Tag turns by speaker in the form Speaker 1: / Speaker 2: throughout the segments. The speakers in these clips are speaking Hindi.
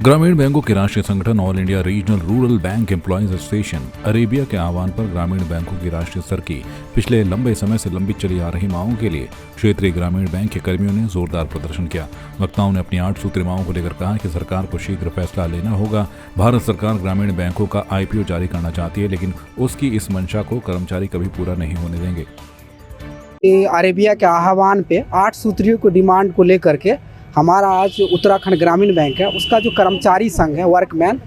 Speaker 1: ग्रामीण बैंकों के राष्ट्रीय संगठन all India regional rural bank employees association Arabia के आह्वान पर ग्रामीण बैंकों की राष्ट्रीय स्तर की पिछले लंबे समय से लंबित चली आ रही मांगों के लिए क्षेत्रीय ग्रामीण बैंक के कर्मियों ने जोरदार प्रदर्शन किया। वक्ताओं ने अपनी 8 सूत्री मांगों को लेकर कहा कि सरकार को शीघ्र फैसला लेना होगा। भारत सरकार ग्रामीण बैंकों का IPO जारी करना चाहती है, लेकिन उसकी इस मंशा को कर्मचारी कभी पूरा नहीं होने देंगे।
Speaker 2: अरेबिया के आह्वान पे 8 सूत्रियों को डिमांड को लेकर के हमारा आज उत्तराखंड ग्रामीण बैंक है, उसका जो कर्मचारी संघ है वर्कमैन,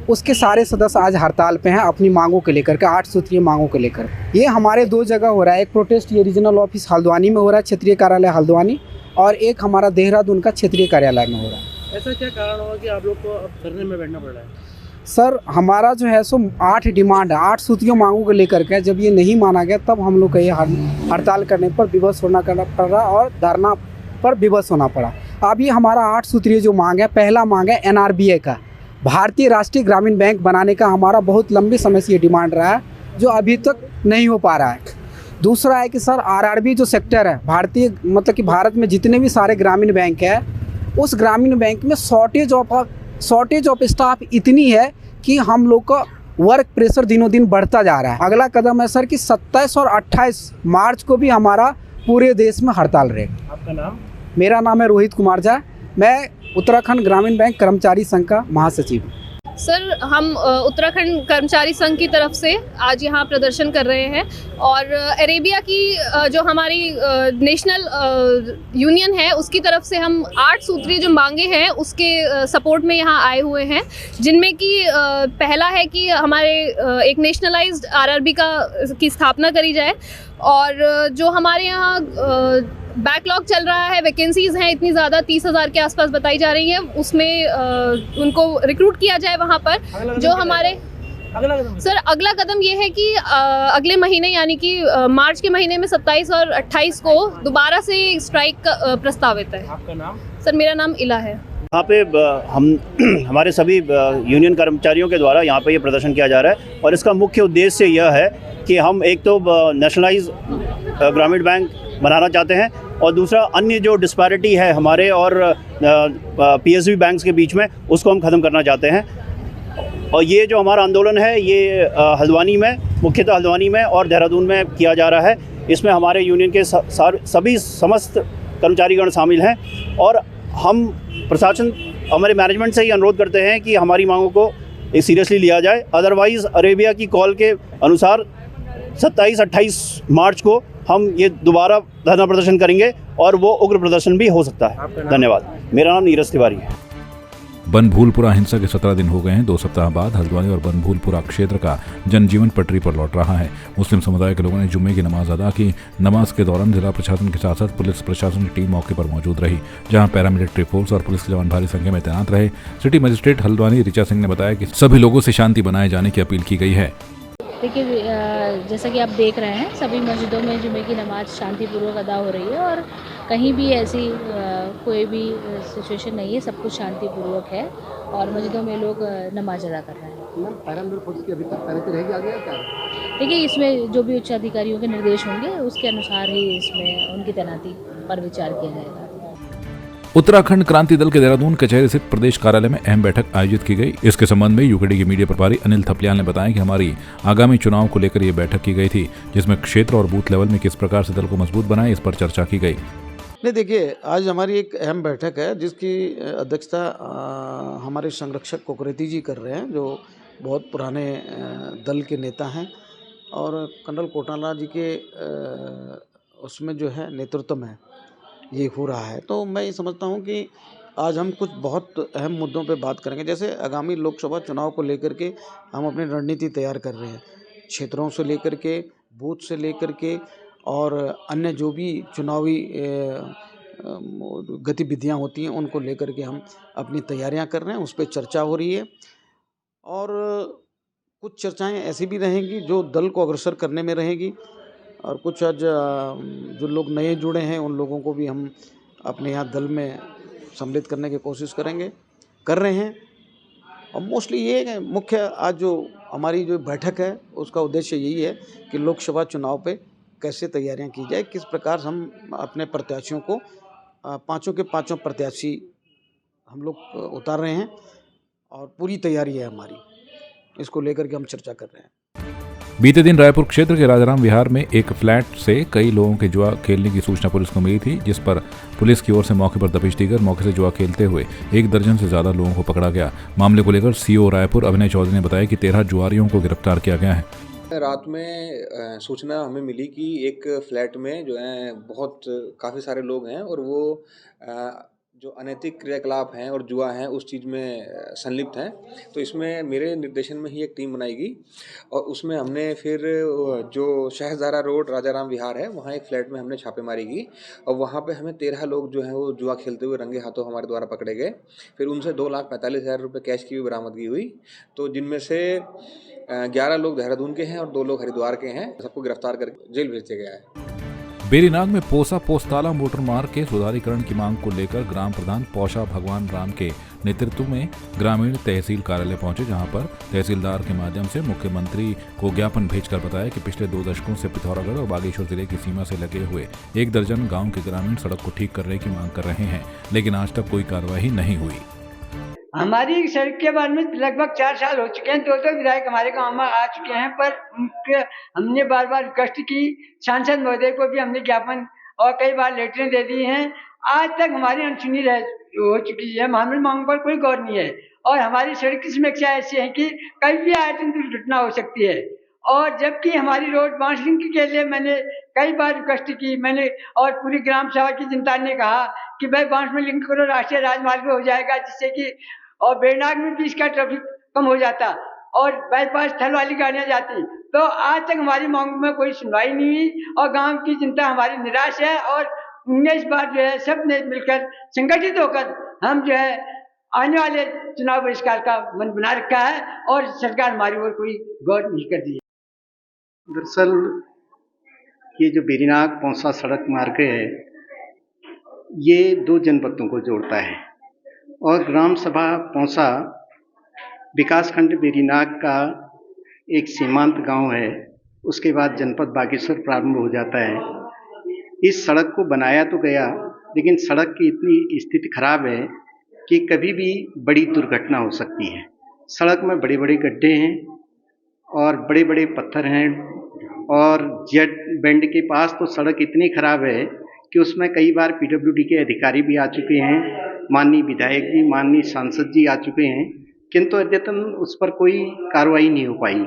Speaker 2: उसके सारे सदस्य आज हड़ताल पे हैं अपनी मांगों को लेकर के, 8 सूत्रीय मांगों को लेकर। ये हमारे 2 जगह हो रहा है। एक प्रोटेस्ट ये रीजनल ऑफिस हल्द्वानी में हो रहा है, क्षेत्रीय कार्यालय हल्द्वानी, और एक हमारा देहरादून का क्षेत्रीय कार्यालय में हो रहा है।
Speaker 3: ऐसा क्या कारण होगा कि आप लोग को अब धरने में बैठना पड़ रहा है?
Speaker 2: सर, हमारा जो है सो 8 डिमांड है, 8 सूत्रीय मांगों को लेकर के। जब ये नहीं माना गया तब हम लोग का ये हड़ताल करने पर विवश होना करना पड़ रहा और धरना पर विवश होना पड़ा। अब ये हमारा 8 सूत्रीय जो मांग है, पहला मांग है NRBA का, भारतीय राष्ट्रीय ग्रामीण बैंक बनाने का हमारा बहुत लंबी समय से ये डिमांड रहा है, जो अभी तक नहीं हो पा रहा है। दूसरा है कि सर RRB जो सेक्टर है, भारतीय मतलब कि भारत में जितने भी सारे ग्रामीण बैंक है, उस ग्रामीण बैंक में शॉर्टेज ऑफ स्टाफ इतनी है कि हम लोग का वर्क प्रेशर दिनों दिन बढ़ता जा रहा है। अगला कदम है सर कि 27 और 28 मार्च को भी हमारा पूरे देश में हड़ताल रहेगा।
Speaker 3: आपका नाम?
Speaker 2: मेरा नाम है रोहित कुमार झा, मैं उत्तराखंड ग्रामीण बैंक कर्मचारी संघ का महासचिव हूँ।
Speaker 4: सर, हम उत्तराखंड कर्मचारी संघ की तरफ से आज यहाँ प्रदर्शन कर रहे हैं और अरेबिया की जो हमारी नेशनल यूनियन है उसकी तरफ से हम 8 सूत्रीय जो मांगे हैं उसके सपोर्ट में यहाँ आए हुए हैं, जिनमें कि पहला है कि हमारे एक नेशनलाइज्ड RRB की स्थापना करी जाए, और जो हमारे यहाँ बैकलॉग चल रहा है, वैकेंसीज़ हैं इतनी ज़्यादा, 30,000 के आसपास बताई जा रही है, उसमें उनको रिक्रूट किया जाए वहाँ पर। जो हमारे अगला कदम ये है कि अगले महीने यानी कि मार्च के महीने में 27 और 28 को दोबारा से स्ट्राइक का प्रस्तावित है।
Speaker 3: आपका नाम?
Speaker 4: सर, मेरा नाम इला है।
Speaker 5: यहाँ पे हम हमारे सभी यूनियन कर्मचारियों के द्वारा यहाँ पे ये प्रदर्शन किया जा रहा है, और इसका मुख्य उद्देश्य यह है कि हम एक तो नेशनलाइज ग्रामीण बैंक बनाना चाहते हैं, और दूसरा अन्य जो डिस्पैरिटी है हमारे और PSB बैंक्स के बीच में, उसको हम ख़त्म करना चाहते हैं। और ये जो हमारा आंदोलन है ये हल्द्वानी में, मुख्यतः हल्द्वानी में और देहरादून में किया जा रहा है। इसमें हमारे यूनियन के सभी समस्त कर्मचारीगण शामिल हैं, और हम प्रशासन हमारे मैनेजमेंट से ही अनुरोध करते हैं कि हमारी मांगों को सीरियसली लिया जाए। अदरवाइज़ अरेबिया की कॉल के अनुसार 27-28 मार्च को हम ये दोबारा धरना प्रदर्शन करेंगे, और वो उग्र प्रदर्शन भी हो सकता है। धन्यवाद। मेरा नाम नीरज तिवारी है।
Speaker 1: बनभूलपुरा हिंसा के 17 दिन हो गए हैं। 2 सप्ताह बाद हल्द्वानी और बनभूलपुरा क्षेत्र का जनजीवन पटरी पर लौट रहा है। मुस्लिम समुदाय के लोगों ने जुम्मे की नमाज अदा की। नमाज के दौरान जिला प्रशासन के साथ साथ पुलिस प्रशासन की टीम मौके पर मौजूद रही, जहां पैरामिलिट्री फोर्स और पुलिस के जवान भारी संख्या में तैनात रहे। सिटी मजिस्ट्रेट हल्द्वानी ऋचा सिंह ने बताया कि सभी लोगों से शांति बनाए जाने की अपील की गई है।
Speaker 6: देखिए, जैसा कि आप देख रहे हैं, सभी मस्जिदों में जुमे की नमाज शांतिपूर्वक अदा हो रही है, और कहीं भी ऐसी कोई भी सिचुएशन नहीं है, सब कुछ शांतिपूर्वक है, और मस्जिदों में लोग नमाज अदा कर रहे हैं।
Speaker 3: पैरामिलिट्री फोर्स की अभी तक तैनाती रहेगी आगे या क्या?
Speaker 6: देखिए, इसमें जो भी उच्च अधिकारियों के निर्देश होंगे उसके अनुसार ही इसमें उनकी तैनाती पर विचार किया जाएगा।
Speaker 1: उत्तराखंड क्रांति दल के देहरादून कचहरी स्थित प्रदेश कार्यालय में अहम बैठक आयोजित की गई। इसके संबंध में यूकेडी के मीडिया प्रभारी अनिल थपलियाल ने बताया कि हमारी आगामी चुनाव को लेकर ये बैठक की गई थी, जिसमें क्षेत्र और बूथ लेवल में किस प्रकार से दल को मजबूत बनाए, इस पर चर्चा की गई।
Speaker 7: नहीं, देखिए, आज हमारी एक अहम बैठक है जिसकी अध्यक्षता हमारे संरक्षक कोकरेती जी कर रहे हैं, जो बहुत पुराने दल के नेता हैं, और कर्नल कोटाला जी के उसमें जो है नेतृत्व में ये हो रहा है। तो मैं ये समझता हूँ कि आज हम कुछ बहुत अहम मुद्दों पे बात करेंगे। जैसे आगामी लोकसभा चुनाव को लेकर के हम अपनी रणनीति तैयार कर रहे हैं, क्षेत्रों से लेकर के, बूथ से लेकर के, और अन्य जो भी चुनावी गतिविधियां होती हैं उनको लेकर के हम अपनी तैयारियां कर रहे हैं, उस पर चर्चा हो रही है। और कुछ चर्चाएं ऐसी भी रहेंगी जो दल को अग्रसर करने में रहेगी, और कुछ आज जो लोग नए जुड़े हैं उन लोगों को भी हम अपने यहाँ दल में सम्मिलित करने की कोशिश कर रहे हैं। और मोस्टली ये मुख्य आज जो हमारी जो बैठक है उसका उद्देश्य यही है कि लोकसभा चुनाव पे कैसे तैयारियां की जाए, किस प्रकार हम अपने प्रत्याशियों को 5 के 5 प्रत्याशी हम लोग उतार रहे हैं, और पूरी तैयारी है हमारी, इसको लेकर के हम चर्चा कर रहे हैं।
Speaker 1: बीते दिन रायपुर क्षेत्र के राजाराम विहार में एक फ्लैट से कई लोगों के जुआ खेलने की सूचना पुलिस को मिली थी, जिस पर पुलिस की ओर से मौके पर दबिश देकर मौके से जुआ खेलते हुए 1 दर्जन से ज्यादा लोगों को पकड़ा गया। मामले को लेकर सीओ रायपुर अभिनय चौधरी ने बताया कि 13 जुआरियों को गिरफ्तार किया गया है।
Speaker 8: रात में सूचना हमें मिली कि एक फ्लैट में जो है काफ़ी सारे लोग हैं और वो जो अनैतिक क्रियाकलाप हैं और जुआ हैं उस चीज़ में संलिप्त हैं। तो इसमें मेरे निर्देशन में ही एक टीम बनाई गई और उसमें हमने फिर जो शहजारा रोड राजाराम विहार है वहाँ एक फ्लैट में हमने छापेमारी की और वहाँ पे हमें 13 लोग जो हैं वो जुआ खेलते हुए रंगे हाथों हमारे द्वारा पकड़े गए। फिर उनसे 2,45,000 रुपये कैश की भी बरामदगी हुई। तो जिनमें से 11 लोग देहरादून के हैं और 2 लोग हरिद्वार के हैं। सबको गिरफ्तार करके जेल भेज दिया गया है।
Speaker 1: बेरीनाग में पोसा पोस्ताला मोटर मार्ग के सुधारीकरण की मांग को लेकर ग्राम प्रधान पौषा भगवान राम के नेतृत्व में ग्रामीण तहसील कार्यालय पहुंचे, जहां पर तहसीलदार के माध्यम से मुख्यमंत्री को ज्ञापन भेजकर बताया कि पिछले 2 दशकों से पिथौरागढ़ और बागेश्वर जिले की सीमा से लगे हुए 1 दर्जन गांव के ग्रामीण सड़क को ठीक करने की मांग कर रहे हैं, लेकिन आज तक कोई कार्रवाई नहीं हुई।
Speaker 9: हमारी सड़क के बारे में लगभग 4 साल हो चुके हैं। 2 विधायक हमारे गांव में आ चुके हैं, पर हमने बार बार रिक्वेस्ट की, सांसद महोदय को भी हमने ज्ञापन और कई बार लेटरें दे दी हैं। आज तक हमारी अनसुनी हो चुकी है। हमारी मांग पर कोई गौर नहीं है और हमारी सड़क की समस्या ऐसी है कि कभी भी आए दिन दुर्घटना हो सकती है। और जबकि हमारी रोड बांस लिंक के लिए मैंने कई बार रिक्वेस्ट की मैंने, और पूरी ग्राम सभा की जनता ने कहा कि भाई बांस में लिंक करो, राष्ट्रीय राजमार्ग हो जाएगा, जिससे कि और बेरनाग में भी इसका ट्रैफिक कम हो जाता और बाईपास थल वाली गाड़ियां जाती। तो आज तक हमारी मांग में कोई सुनवाई नहीं हुई और गांव की जनता हमारी निराश है। और 19 बार जो है सब ने मिलकर संगठित होकर हम जो है आने वाले चुनाव बहिष्कार का मन बना रखा है और सरकार हमारी ओर कोई गौर नहीं कर दी।
Speaker 3: दरअसल ये जो बेरीनाग पौसा सड़क मार्ग है ये 2 जनपदों को जोड़ता है और ग्राम सभा पौसा विकासखंड बेरीनाग का एक सीमांत गांव है। उसके बाद जनपद बागेश्वर प्रारंभ हो जाता है। इस सड़क को बनाया तो गया, लेकिन सड़क की इतनी स्थिति खराब है कि कभी भी बड़ी दुर्घटना हो सकती है। सड़क में बड़े बड़े गड्ढे हैं और बड़े बड़े पत्थर हैं और जेड बेंड के पास तो सड़क इतनी खराब है कि उसमें कई बार पीडब्ल्यूडी के अधिकारी भी आ चुके हैं, माननीय विधायक जी, माननीय सांसद जी आ चुके हैं, किंतु अद्यतन उस पर कोई कार्रवाई नहीं हो पाई,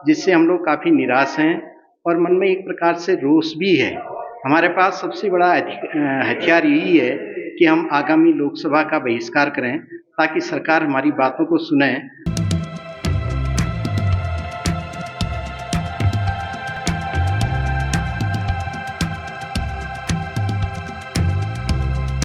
Speaker 3: जिससे हम लोग काफ़ी निराश हैं और मन में एक प्रकार से रोष भी है। हमारे पास सबसे बड़ा हथियार यही है कि हम आगामी लोकसभा का बहिष्कार करें ताकि सरकार हमारी बातों को सुने।